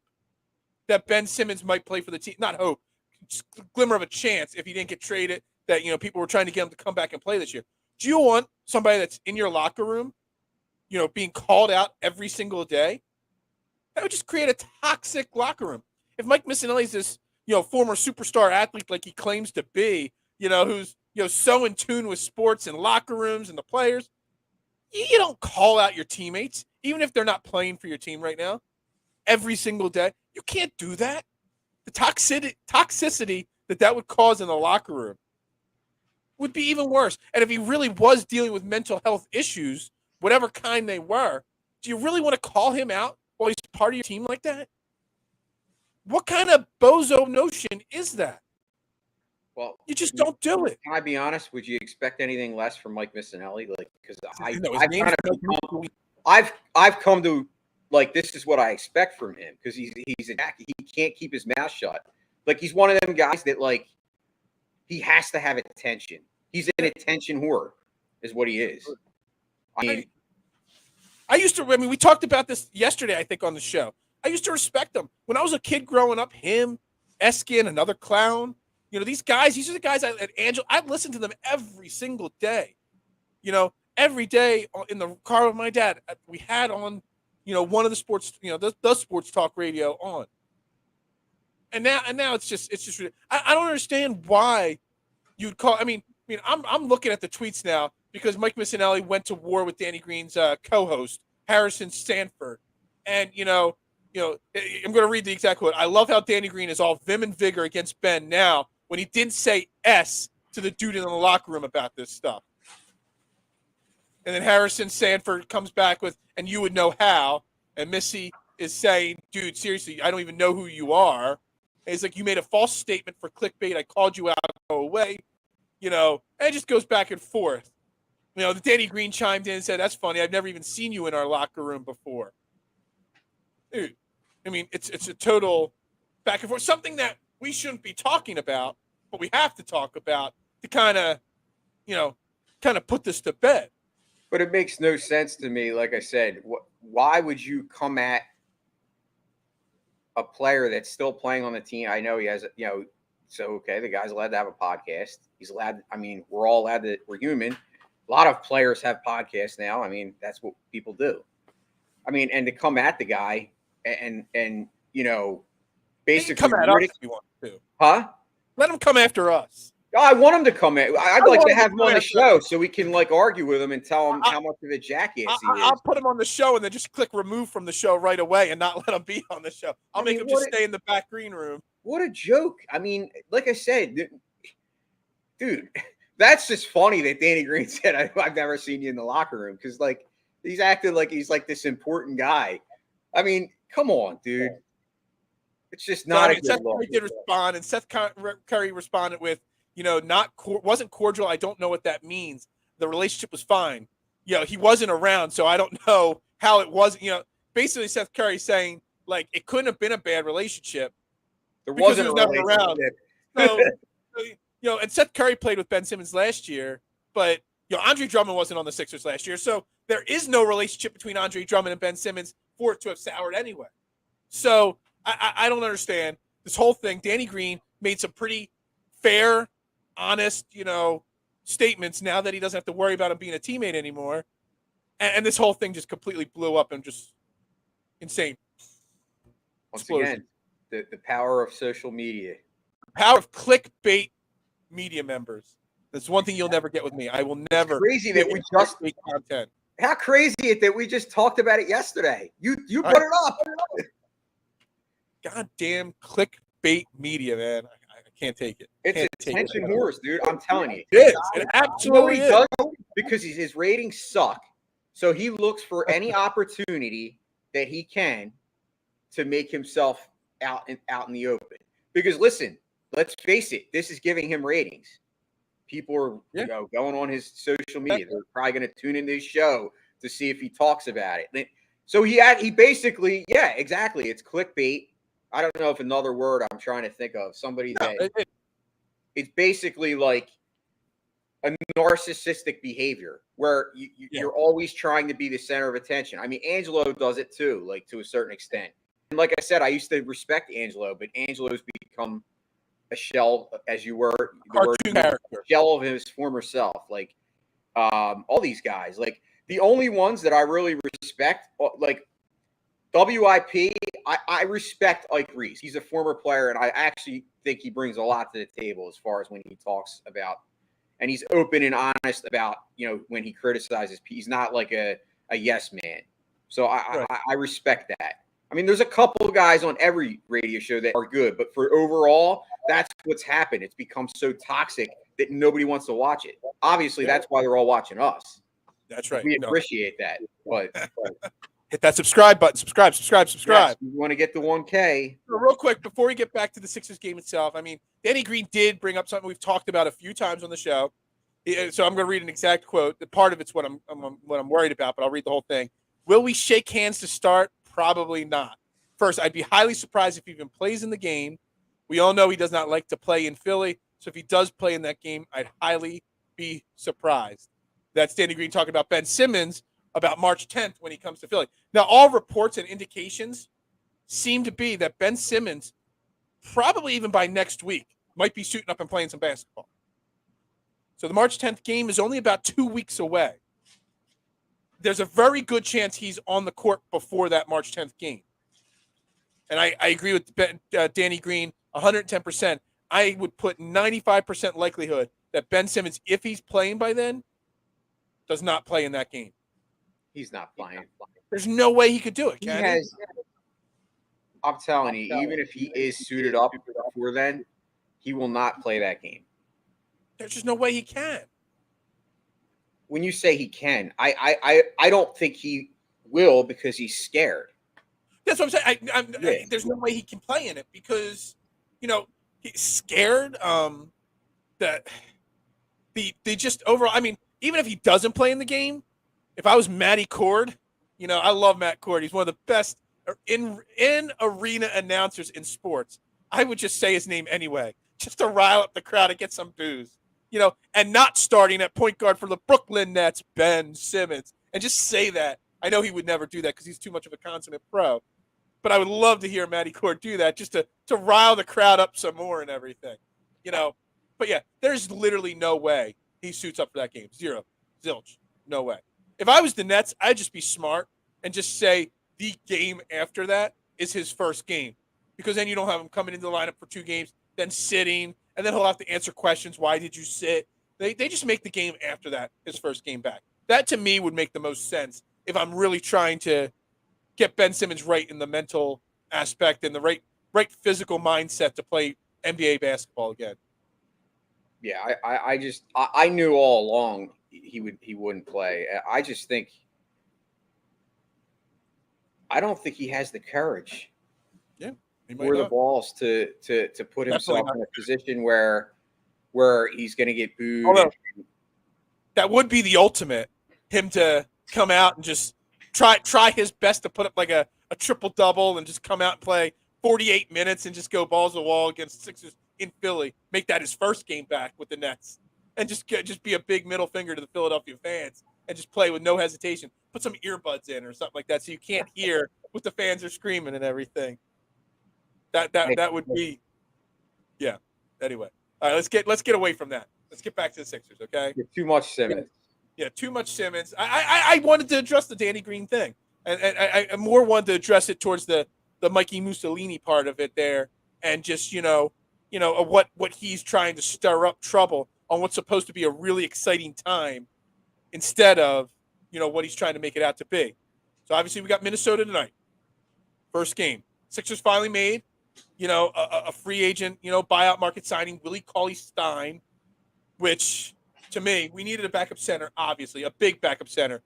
that Ben Simmons might play for the team. Not hope, just a glimmer of a chance if he didn't get traded, that, people were trying to get him to come back and play this year. Do you want somebody that's in your locker room, being called out every single day? That would just create a toxic locker room. If Mike Missinelli is this, former superstar athlete like he claims to be, who's, so in tune with sports and locker rooms and the players, you don't call out your teammates, even if they're not playing for your team right now, every single day. You can't do that. The toxicity that would cause in the locker room would be even worse. And if he really was dealing with mental health issues, whatever kind they were, do you really want to call him out while he's part of your team like that? What kind of bozo notion is that? Well, you just don't do it. Can I be honest? Would you expect anything less from Mike Missinelli? Because I've come to this is what I expect from him, because he's a jack. He can't keep his mouth shut. He's one of them guys that he has to have attention. He's an attention whore, is what he is. We talked about this yesterday, I think, on the show. I used to respect him. When I was a kid growing up, him, Eskin, another clown, these guys, these are the guys I listened to them every single day. Every day in the car with my dad, we had on, one of the sports, the sports talk radio on. And now it's just I don't understand why you'd call. I'm looking at the tweets now because Mike Missinelli went to war with Danny Green's co-host Harrison Sanford, and I'm going to read the exact quote. I love how Danny Green is all vim and vigor against Ben now when he didn't say S to the dude in the locker room about this stuff. And then Harrison Sanford comes back with, and you would know how. And Missy is saying, dude, seriously, I don't even know who you are. And it's like, you made a false statement for clickbait. I called you out, go away. And it just goes back and forth. The Danny Green chimed in and said, that's funny. I've never even seen you in our locker room before. Dude, I mean, it's a total back and forth. Something that we shouldn't be talking about, but we have to talk about to kind of put this to bed. But it makes no sense to me. Like I said, why would you come at a player that's still playing on the team? I know he has, so, okay, the guy's allowed to have a podcast. He's allowed, we're all allowed to, we're human. A lot of players have podcasts now. That's what people do. And to come at the guy and basically come at us if you want to. Huh? Let him come after us. I want him to come in. I'd like to have him on the show so we can argue with him and tell him how much of a jackass he is. I'll put him on the show and then just click remove from the show right away and not let him be on the show. I'll make him just stay in the back green room. What a joke. Like I said, dude, that's just funny that Danny Green said, I've never seen you in the locker room, because he's acting like he's this important guy. Come on, dude. It's just not a good Seth look. Curry did respond, and Seth Curry responded with, wasn't cordial. I don't know what that means. The relationship was fine. He wasn't around, so I don't know how it was. Basically Seth Curry saying it couldn't have been a bad relationship. There wasn't he was never around. So, and Seth Curry played with Ben Simmons last year, but Andre Drummond wasn't on the Sixers last year, so there is no relationship between Andre Drummond and Ben Simmons for it to have soured anyway. So I don't understand this whole thing. Danny Green made some pretty fair, honest, statements now that he doesn't have to worry about him being a teammate anymore. And this whole thing just completely blew up and just insane. Once again, the power of social media. Power of clickbait media members. That's one thing you'll never get with me. I will never. It's crazy that we just content. How crazy it that we just talked about it yesterday. You put it up. Goddamn clickbait media, man. I can't take it. It's attention whores, dude. I'm telling you. It is. It absolutely is. Does because his ratings suck. So he looks for any opportunity that he can to make himself out in the open. Because listen, let's face it, this is giving him ratings. People are going on his social media. They're probably going to tune into his show to see if he talks about it. So he basically, exactly. It's clickbait. I don't know if another word I'm trying to think of. Somebody that it's basically like a narcissistic behavior where you're always trying to be the center of attention. Angelo does it too, to a certain extent. And like I said, I used to respect Angelo, but Angelo's become a shell, as you were, cartoon character, shell of his former self. All these guys, the only ones that I really respect, WIP, I respect Ike Reese. He's a former player, and I actually think he brings a lot to the table as far as when he talks about, and he's open and honest about, when he criticizes. He's not like a yes man. So I respect that. There's a couple of guys on every radio show that are good, but for overall, that's what's happened. It's become so toxic that nobody wants to watch it. Obviously, that's why they're all watching us. That's right. We appreciate that. But hit that subscribe button. Subscribe. Yes, we want to get to 1K. Real quick, before we get back to the Sixers game itself, Danny Green did bring up something we've talked about a few times on the show. So I'm going to read an exact quote. The part of it's what I'm worried about, but I'll read the whole thing. Will we shake hands to start? Probably not. First, I'd be highly surprised if he even plays in the game. We all know he does not like to play in Philly. So if he does play in that game, I'd highly be surprised. That's Danny Green talking about Ben Simmons about March 10th when he comes to Philly. Now, all reports and indications seem to be that Ben Simmons, probably even by next week, might be suiting up and playing some basketball. So the March 10th game is only about 2 weeks away. There's a very good chance he's on the court before that March 10th game. And I agree with Danny Green 110%. I would put 95% likelihood that Ben Simmons, if he's playing by then, does not play in that game. He's not playing. There's no way he could do it, can he? I'm telling you, even if he is suited up before then, he will not play that game. There's just no way he can. When you say he can, I don't think he will because he's scared. That's what I'm saying. There's no way he can play in it because, he's scared. That they just overall. I mean, even if he doesn't play in the game, if I was Matty Cord, I love Matt Cord. He's one of the best in arena announcers in sports. I would just say his name anyway, just to rile up the crowd and get some boos. And not starting at point guard for the Brooklyn Nets, Ben Simmons, and just say that. I know he would never do that because he's too much of a consummate pro. But I would love to hear Matty Cord do that just to rile the crowd up some more and everything. But yeah, there's literally no way he suits up for that game. Zero. Zilch. No way. If I was the Nets, I'd just be smart and just say the game after that is his first game. Because then you don't have him coming into the lineup for 2 games, then sitting, and then he'll have to answer questions. Why did you sit? They just make the game after that his first game back. That, to me, would make the most sense if I'm really trying to get Ben Simmons right in the mental aspect and the right physical mindset to play NBA basketball again. Yeah, I knew all along he wouldn't play. I just think I don't think he has the courage. Yeah, or the balls to put himself in a position where he's going to get booed. That would be the ultimate, him to come out and just try his best to put up like a triple-double and just come out and play 48 minutes and just go balls to the wall against Sixers in Philly. Make that his first game back with the Nets. And just be a big middle finger to the Philadelphia fans and just play with no hesitation. Put some earbuds in or something like that so you can't hear what the fans are screaming and everything. That would be, yeah. Anyway, all right. Let's get away from that. Let's get back to the Sixers, okay? Too much Simmons. Yeah, too much Simmons. I wanted to address the Danny Green thing, and I more wanted to address it towards the Mikey Mussolini part of it there, and just what he's trying to stir up trouble on what's supposed to be a really exciting time, instead of what he's trying to make it out to be. So obviously we got Minnesota tonight, first game. Sixers finally made a free agent buyout market signing, Willie Cauley-Stein, which to me we needed a backup center, obviously a big backup center.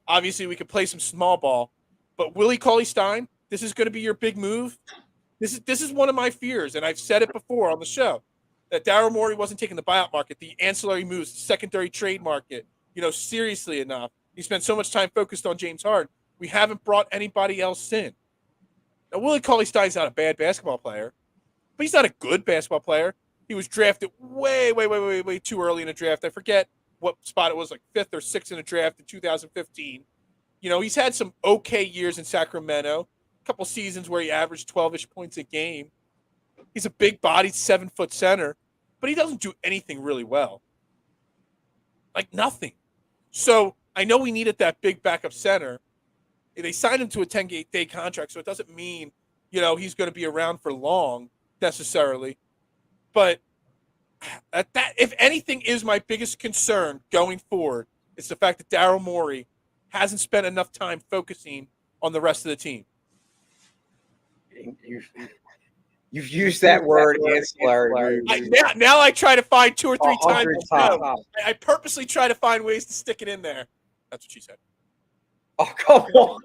Obviously we could play some small ball, but Willie Cauley-Stein, this is going to be your big move. This is one of my fears, and I've said it before on the show, that Daryl Morey wasn't taking the buyout market, the ancillary moves, the secondary trade market, seriously enough. He spent so much time focused on James Harden. We haven't brought anybody else in. Now, Willie Cauley-Stein's not a bad basketball player, but he's not a good basketball player. He was drafted way too early in the draft. I forget what spot it was, like 5th or 6th in the draft in 2015. He's had some okay years in Sacramento, a couple seasons where he averaged 12-ish points a game. He's a big-bodied 7-foot center, but he doesn't do anything really well. Like nothing. So I know we needed that big backup center. They signed him to a 10-day contract, so it doesn't mean, he's going to be around for long necessarily. But that, if anything, is my biggest concern going forward, it's the fact that Daryl Morey hasn't spent enough time focusing on the rest of the team. You've used that word, ancillary. Now I try to find 2 or 3 times. I purposely try to find ways to stick it in there. That's what she said. Oh, come on.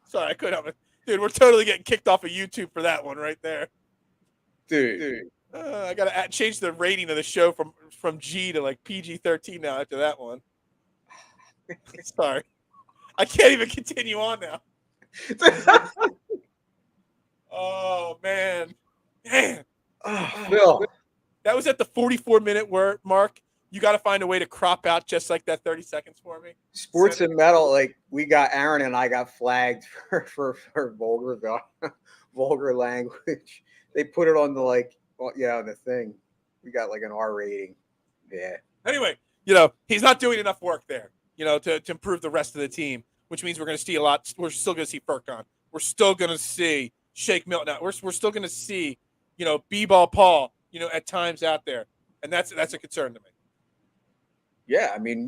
Sorry, I couldn't help it. Dude, we're totally getting kicked off of YouTube for that one right there. Dude. I got to change the rating of the show from G to like PG-13 now after that one. Sorry. I can't even continue on now. Oh, man. Phil. That was at the 44-minute mark. You got to find a way to crop out just like that 30 seconds for me. Sports and Metal, like Aaron and I got flagged for vulgar language. They put it on the thing. We got like an R rating. Yeah. Anyway, he's not doing enough work there, to improve the rest of the team, which means we're going to see a lot. We're still going to see Furkan. We're still going to see Shake Milton out. We're still going to see, B-Ball Paul, at times out there. And that's a concern to me. Yeah, I mean,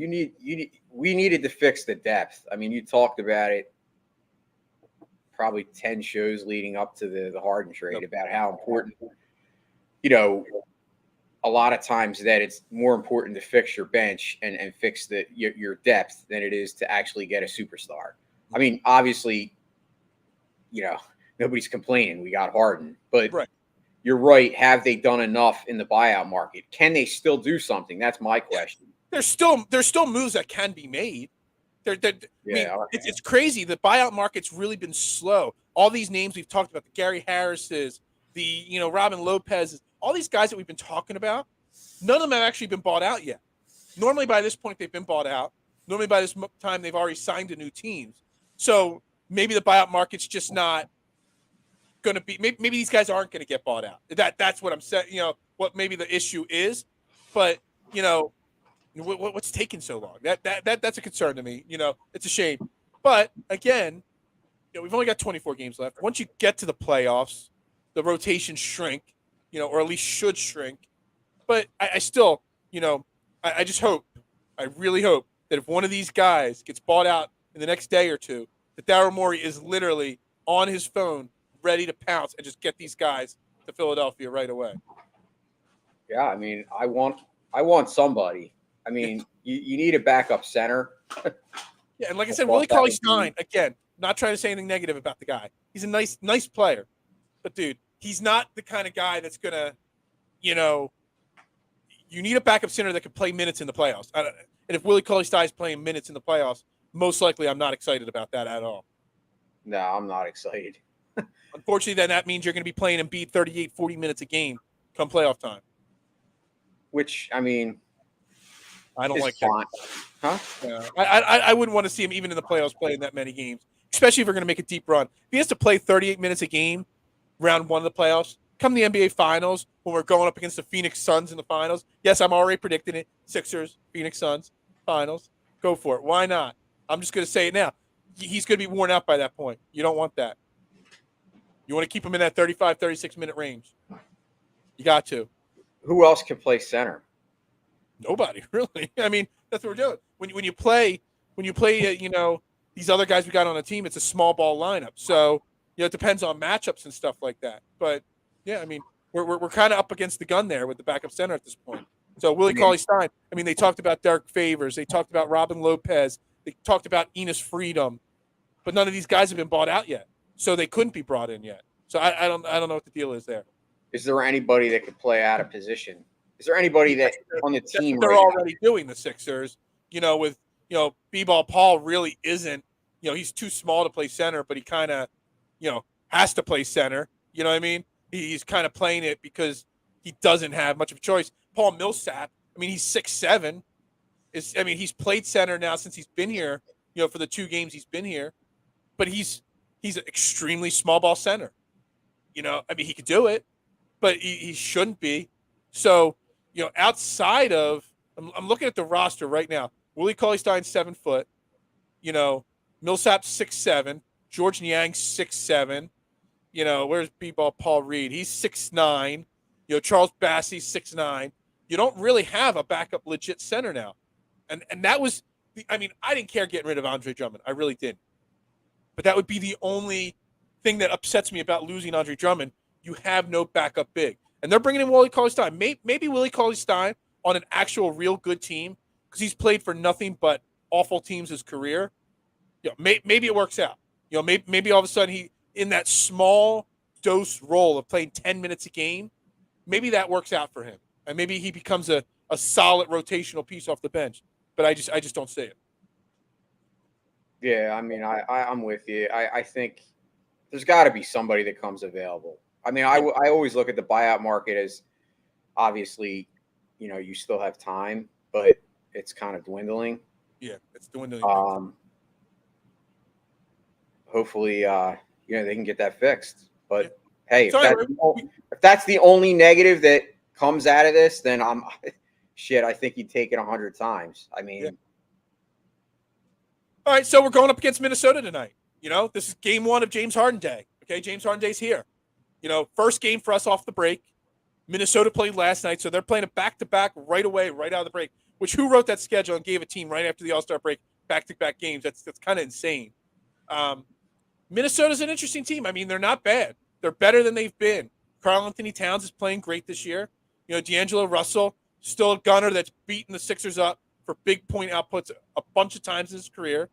we needed to fix the depth. I mean, you talked about it probably 10 shows leading up to the Harden trade about how important, a lot of times that it's more important to fix your bench and fix your depth than it is to actually get a superstar. I mean, obviously, nobody's complaining. We got Harden, but Right. you're right. Have they done enough in the buyout market? Can they still do something? That's my question. There's still moves that can be made. I mean, it's crazy. The buyout market's really been slow. All these names we've talked about, the Gary Harrises, the Robin Lopez, all these guys that we've been talking about, none of them have actually been bought out yet. Normally by this point they've been bought out. Normally by this time they've already signed to new teams. So maybe the buyout market's just not going to be. Maybe these guys aren't going to get bought out. That's what I'm saying. What maybe the issue is, but what's taking so long? That's a concern to me. It's a shame. But again, we've only got 24 games left. Once you get to the playoffs, the rotations shrink, or at least should shrink. But I still, I just hope, I really hope that if one of these guys gets bought out in the next day or two, that Daryl Morey is literally on his phone, ready to pounce and just get these guys to Philadelphia right away. Yeah, I mean, I want somebody. I mean, you need a backup center. Yeah, and like I said, Willie Cauley-Stein, again, not trying to say anything negative about the guy. He's a nice player. But, dude, he's not the kind of guy that's going to, you need a backup center that can play minutes in the playoffs. And if Willie Cauley-Stein is playing minutes in the playoffs, most likely I'm not excited about that at all. No, I'm not excited. Unfortunately, then that means you're going to be playing Embiid 38, 40 minutes a game come playoff time. Which, I mean, I don't like fine. That. Huh? I wouldn't want to see him even in the playoffs playing that many games, especially if we're going to make a deep run. If he has to play 38 minutes a game, round one of the playoffs, come the NBA Finals when we're going up against the Phoenix Suns in the finals. Yes, I'm already predicting it. Sixers, Phoenix Suns, finals. Go for it. Why not? I'm just going to say it now. He's going to be worn out by that point. You don't want that. You want to keep him in that 35, 36-minute range. You got to. Who else can play center? Nobody, really. I mean, that's what we're doing. When you play, these other guys we got on the team, it's a small ball lineup. So, it depends on matchups and stuff like that. But, yeah, I mean, we're kind of up against the gun there with the backup center at this point. So, Willie Cauley-Stein, I mean, they talked about Derek Favors. They talked about Robin Lopez. They talked about Enos Freedom. But none of these guys have been bought out yet. So they couldn't be brought in yet. So I don't know what the deal is there. Is there anybody that could play out of position? Is there anybody that on the team they're already doing the Sixers? With B-ball Paul really isn't. He's too small to play center, but he kind of has to play center. You know what I mean? He's kind of playing it because he doesn't have much of a choice. Paul Millsap, I mean, he's 6'7". He's played center now since he's been here. For the 2 games he's been here, but he's an extremely small ball center. He could do it, but he shouldn't be. So, outside of, I'm looking at the roster right now. Willie Cauley-Stein, 7 foot. Millsap 6'7". George Niang 6'7". Where's B-ball Paul Reed? He's 6'9". Charles Bassey 6'9". You don't really have a backup legit center now, and that was. I didn't care getting rid of Andre Drummond. I really didn't. But that would be the only thing that upsets me about losing Andre Drummond. You have no backup big. And they're bringing in Willie Cauley-Stein. Maybe Willie Cauley-Stein on an actual real good team, because he's played for nothing but awful teams his career. Maybe it works out. Maybe all of a sudden he, in that small dose role of playing 10 minutes a game, maybe that works out for him. And maybe he becomes a solid rotational piece off the bench. But I just don't see it. Yeah, I'm with you. I think there's got to be somebody that comes available. I always look at the buyout market as, obviously, you still have time, but it's kind of dwindling. Yeah, it's dwindling. Hopefully, they can get that fixed. But hey, if that's the only negative that comes out of this, then I think you'd take it 100 times. Yeah. All right, so we're going up against Minnesota tonight. This is game 1 of James Harden Day. Okay, James Harden Day's here. First game for us off the break. Minnesota played last night, so they're playing a back-to-back right away, right out of the break. Which, who wrote that schedule and gave a team right after the All-Star break back-to-back games? That's kind of insane. Minnesota's an interesting team. They're not bad. They're better than they've been. Karl Anthony Towns is playing great this year. D'Angelo Russell, still a gunner that's beaten the Sixers up for big point outputs a bunch of times in his career.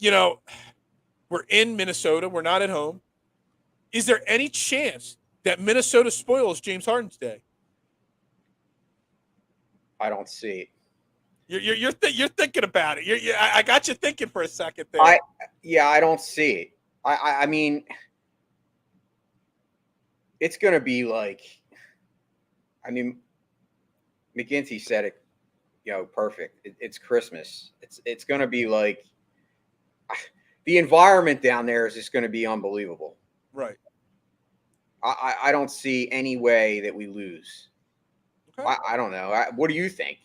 We're in Minnesota. We're not at home. Is there any chance that Minnesota spoils James Harden's day? I don't see it. You're thinking about it. I got you thinking for a second there. I don't see it. I mean, it's going to be like, McGinty said it, perfect. It's Christmas. It's going to be like, the environment down there is just going to be unbelievable. Right. I don't see any way that we lose. Okay. I don't know. What do you think?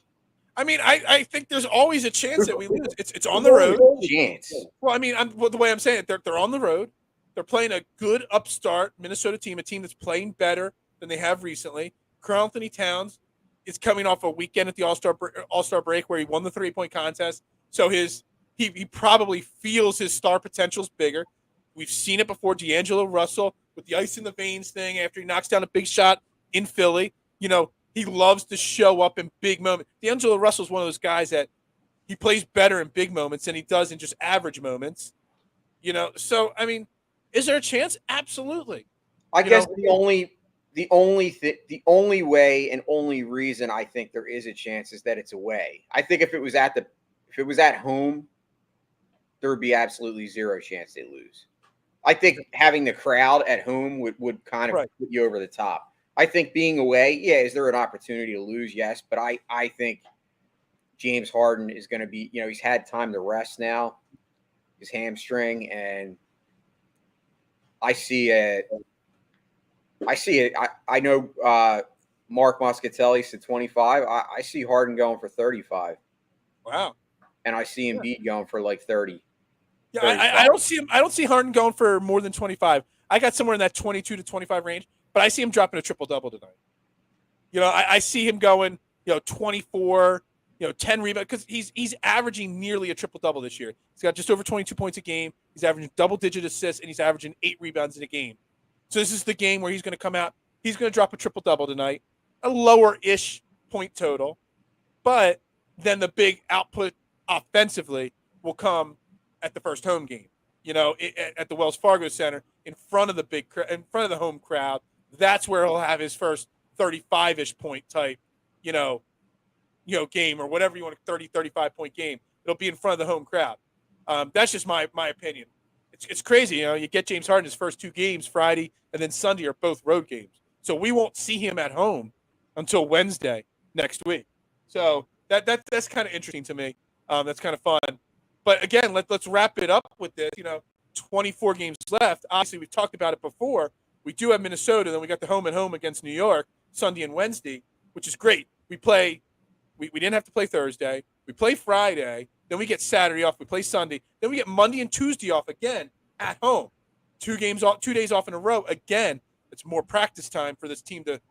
I think there's always a chance that we lose. It's on the road. Chance. Well, the way I'm saying it, they're on the road. They're playing a good upstart Minnesota team, a team that's playing better than they have recently. Karl-Anthony Towns is coming off a weekend at the All-Star break where he won the 3-point contest. So he probably feels his star potential's bigger. We've seen it before. D'Angelo Russell with the ice in the veins thing after he knocks down a big shot in Philly. He loves to show up in big moments. D'Angelo Russell's one of those guys that he plays better in big moments than he does in just average moments. So is there a chance? Absolutely. I guess the only way and only reason I think there is a chance is that it's away. I think if it was at home, there would be absolutely zero chance they lose. I think having the crowd at home would kind of put you over the top. I think being away, is there an opportunity to lose? Yes, but I think James Harden is going to be, he's had time to rest now, his hamstring, and I see it. I know Mark Muscatelli said 25. I see Harden going for 35. Wow. And I see Embiid going for like 30. Yeah, I don't see Harden going for more than 25. I got somewhere in that 22 to 25 range, but I see him dropping a triple-double tonight. I see him going, 24, 10 rebounds, because he's averaging nearly a triple-double this year. He's got just over 22 points a game. He's averaging double-digit assists, and he's averaging 8 rebounds in a game. So this is the game where he's going to come out. He's going to drop a triple-double tonight, a lower-ish point total, but then the big output offensively will come at the first home game, at the Wells Fargo Center in front of the home crowd. That's where he'll have his first 35-ish point type, game or whatever you want, 30, 35 point game. It'll be in front of the home crowd. That's just my opinion. It's crazy. You get James Harden his first 2 games, Friday and then Sunday, are both road games. So we won't see him at home until Wednesday next week. So that's kind of interesting to me. That's kind of fun. But again, let's wrap it up with this. 24 games left. Obviously, we've talked about it before. We do have Minnesota. Then we got the home and home against New York Sunday and Wednesday, which is great. We didn't have to play Thursday. We play Friday. Then we get Saturday off. We play Sunday. Then we get Monday and Tuesday off again at home. 2 days off in a row. Again, it's more practice time for this team to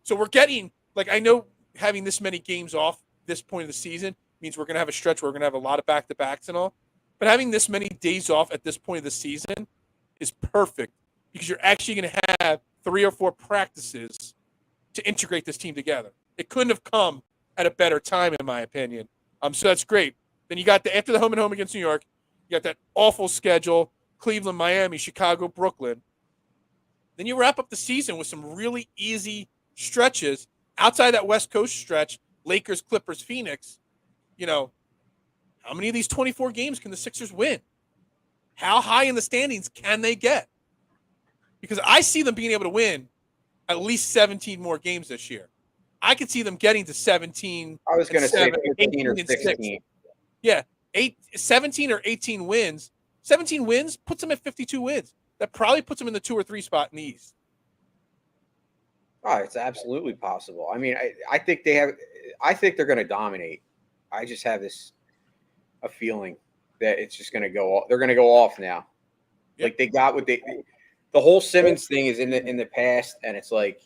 so we're getting, I know having this many games off this point of the season means we're going to have a stretch where we're going to have a lot of back-to-backs and all. But having this many days off at this point of the season is perfect because you're actually going to have 3 or 4 practices to integrate this team together. It couldn't have come at a better time, in my opinion. So that's great. Then you got after the home and home against New York, you got that awful schedule, Cleveland, Miami, Chicago, Brooklyn. Then you wrap up the season with some really easy stretches outside that West Coast stretch, Lakers, Clippers, Phoenix. How many of these 24 games can the Sixers win? How high in the standings can they get? Because I see them being able to win at least 17 more games this year. I could see them getting to 17. I was going to say 15 or 16. Yeah, 17 or 18 wins. 17 wins puts them at 52 wins. That probably puts them in the 2 or 3 spot in the East. Oh, it's absolutely possible. I think they're going to dominate. I just have a feeling that it's just going to go. They're going to go off now. Yep. They got the whole Simmons thing is in the past, and it's like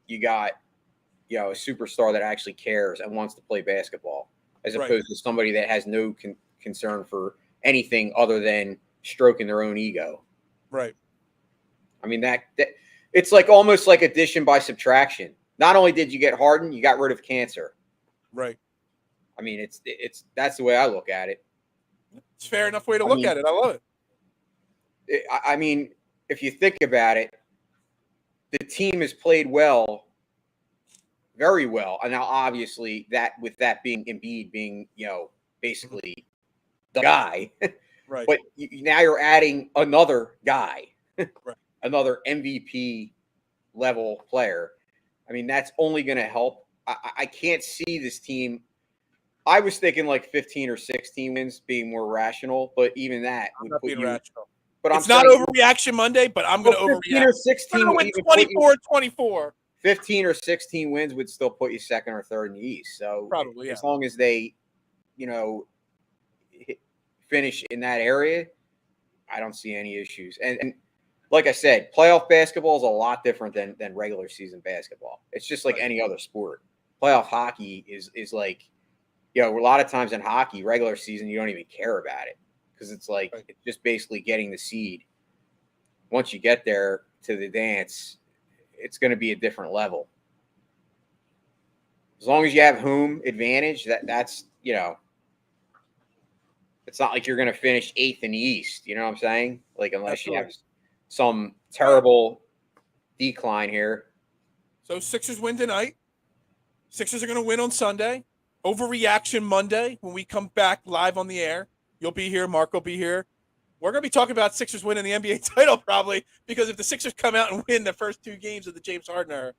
you got a superstar that actually cares and wants to play basketball, as opposed to somebody that has no concern for anything other than stroking their own ego. Right. That it's like almost like addition by subtraction. not only did you get Harden, you got rid of cancer. Right. I mean, that's the way I look at it. It's a fair enough way to look at it. I love it. I mean, if you think about it, the team has played well, very well. And now, obviously, with that being Embiid being, basically the guy. Right. But now you're adding another guy, right. Another MVP level player. I mean, that's only going to help. I can't see this team. I was thinking like 15 or 16 wins being more rational, but even that would put you. Rational. But it's not overreaction Monday, but I'm going to overreact. 15 or 16 win 24-24. 15 or 16 wins would still put you second or third in the East. So probably, as long as they, finish in that area, I don't see any issues. And like I said, playoff basketball is a lot different than regular season basketball. It's just like any other sport. Playoff hockey is like, a lot of times in hockey, regular season, you don't even care about it because it's like it's just basically getting the seed. Once you get there to the dance, it's going to be a different level. As long as you have home advantage, that's it's not like you're going to finish 8th in the East. You know what I'm saying? Like, unless you have some terrible decline here. So Sixers win tonight. Sixers are going to win on Sunday. Overreaction Monday when we come back live on the air. You'll be here. Mark will be here. We're going to be talking about Sixers winning the NBA title probably because if the Sixers come out and win the first 2 games of the James Harden era,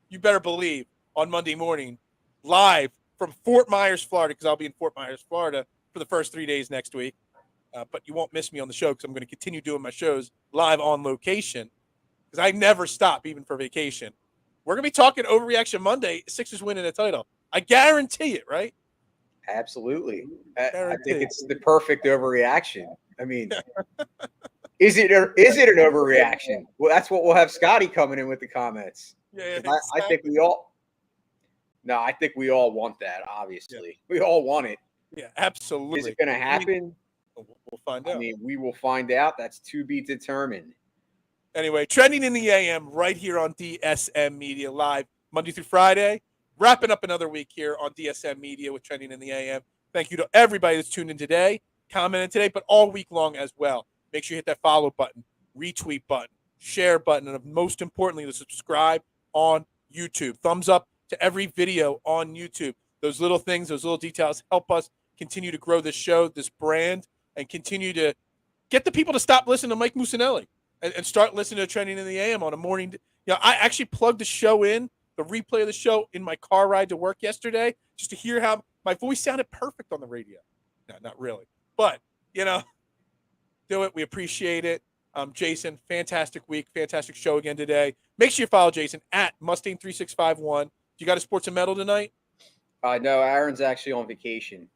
you better believe on Monday morning, live from Fort Myers, Florida, because I'll be in Fort Myers, Florida for the first 3 days next week. But you won't miss me on the show because I'm going to continue doing my shows live on location because I never stop even for vacation. We're going to be talking Overreaction Monday, Sixers winning the title. I guarantee it, right? Absolutely. I think it's the perfect overreaction. I mean, is it an overreaction? Well, that's what we'll have Scotty coming in with the comments. Yeah, exactly. I think we all want that, obviously. Yeah. We all want it. Yeah, absolutely. Is it going to happen? We'll find out. I mean, we will find out. That's to be determined. Anyway, Trending in the AM right here on DSM Media Live, Monday through Friday. Wrapping up another week here on DSM Media with Trending in the AM. Thank you to everybody that's tuned in today, commented today, but all week long as well. Make sure you hit that follow button, retweet button, share button, and most importantly, the subscribe on YouTube. Thumbs up to every video on YouTube. Those little things, those little details help us continue to grow this show, this brand, and continue to get the people to stop listening to Mike Musinelli and start listening to Trending in the AM on a morning. I actually plugged the show in, the replay of the show in my car ride to work yesterday, just to hear how my voice sounded perfect on the radio. No, not really. But, do it. We appreciate it. Jason, fantastic week, fantastic show again today. Make sure you follow Jason at Mustang3651. You got a sports and medal tonight? No, Aaron's actually on vacation.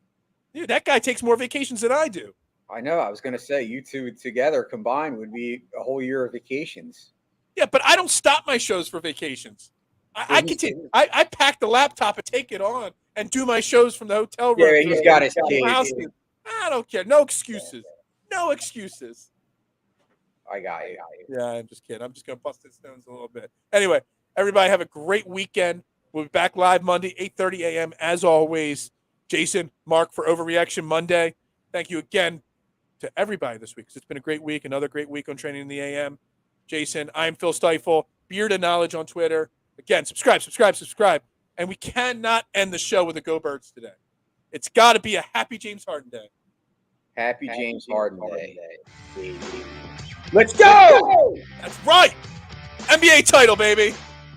Dude, that guy takes more vacations than I do. I know. I was going to say, you two together combined would be a whole year of vacations. Yeah, but I don't stop my shows for vacations. I continue. I pack the laptop and take it on and do my shows from the hotel room. Yeah, he's got his kid. I don't care. No excuses. No excuses. I got you. Yeah, I'm just kidding. I'm just going to bust his stones a little bit. Anyway, everybody have a great weekend. We'll be back live Monday, 8:30 a.m. As always, Jason, Mark for Overreaction Monday. Thank you again to everybody this week because it's been a great week, another great week on Training in the AM. Jason, I'm Phil Stiefel, Beard of Knowledge on Twitter. Again, subscribe. And we cannot end the show with a Go Birds today. It's got to be a Happy James Harden Day. Happy James Harden Day. Let's go! That's right. NBA title, baby.